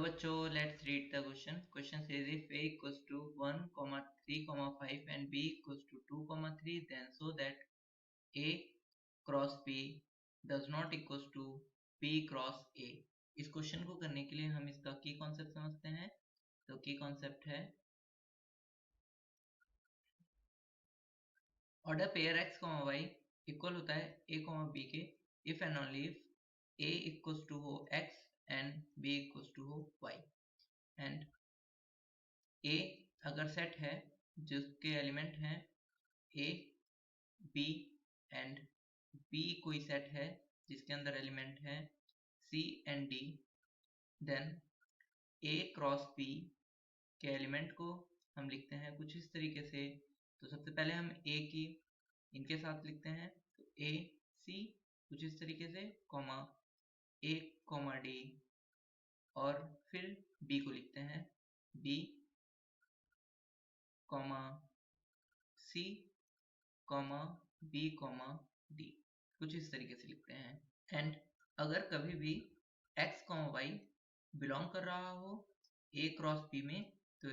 बच्चों, let's read the question. Question says if a equals to 1, 3, 5 and b equals to 2, 3, then so that a cross b does not equals to b cross a. इस question को करने के लिए हम इसका की concept समझते हैं. तो की कॉन्सेप्ट है order pair x, y equal होता है a, b के if and only if a equals to हो x एंड b इक्वल्स टू हो y. एंड a अगर सेट है जिसके एलिमेंट हैं a, b एंड b कोई सेट है जिसके अंदर एलिमेंट है c and d, then a cross b के एलिमेंट को हम लिखते हैं कुछ इस तरीके से. तो सबसे पहले हम a की इनके साथ लिखते हैं, तो a c कुछ इस तरीके से, कॉमा a कॉमा d, और फिर b को लिखते हैं b comma c comma b comma d, कुछ इस तरीके से लिखते हैं. एंड अगर कभी भी x कॉमा y बिलोंग कर रहा हो a क्रॉस b में, तो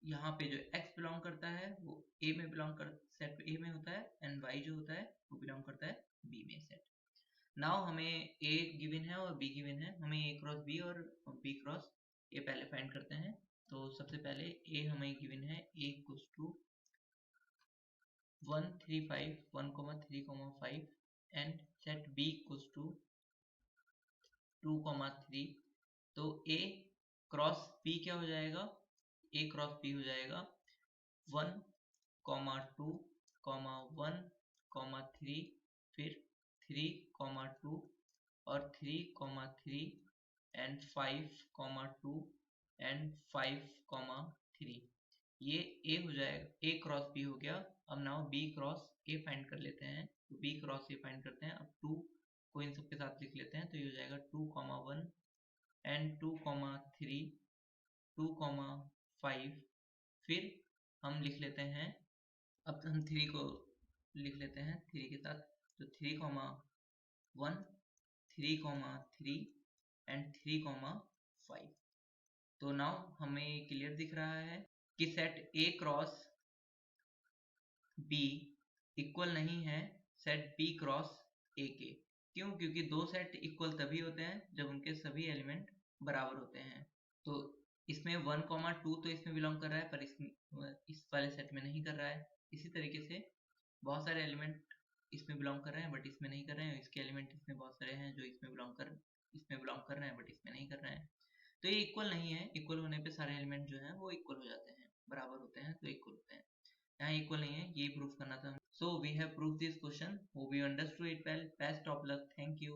यहाँ पे जो x बिलोंग करता है वो a में बिलोंग कर सेट a में होता है, एंड y जो होता है वो बिलोंग करता है b में सेट. नाउ हमें a गिवन है और b गिवन है. हमें a क्रॉस b और b क्रॉस a पहले फाइंड करते हैं. तो सबसे पहले a हमें गिवन है a equals to 1, 3, 5, 1, 3, 5 and set b equals to 2, 3. तो a क्रॉस b क्या हो जाएगा? a क्रॉस b हो जाएगा 1, 2, 1, 3, फिर 3, 2 और 3, 3 एंड 5, 2 एंड 5, 3. ये a हो जाएगा, a क्रॉस b हो गया. अब now b cross a find कर लेते हैं. तो b क्रॉस a फाइंड करते हैं. अब 2 को इन सब के साथ लिख लेते हैं, तो ये हो जाएगा 2, 1 एंड 2, 3, 2, 5. फिर हम लिख लेते हैं, अब हम 3 को लिख लेते हैं 3 के साथ, तो 3, 1, 3, 3 एंड 3, 5. तो नाउ हमें क्लियर दिख रहा है कि set a cross b equal नहीं है सेट b क्रॉस a के. क्यों? क्योंकि दो सेट इक्वल तभी होते हैं जब उनके सभी एलिमेंट बराबर होते हैं. तो इसमें 1, 2 तो इसमें बिलोंग कर रहा है, पर इस वाले सेट में नहीं कर रहा है. इसी तरीके से बहुत सारे एलिमेंट इसमें बिलोंग कर रहे हैं बट इसमें नहीं कर रहे हैं. इसके एलिमेंट इसमें बहुत सारे हैं जो इसमें बिलोंग कर रहे हैं बट इसमें नहीं कर रहे हैं. तो ये इक्वल नहीं है. इक्वल होने पे सारे एलिमेंट जो हैं वो इक्वल हो जाते हैं, बराबर होते हैं, तो इक्वल होते हैं. यहाँ इक्वल नहीं है, ये प्रूफ करना था. So we have proof this question. Hope you understood it well. Best of luck. Thank you.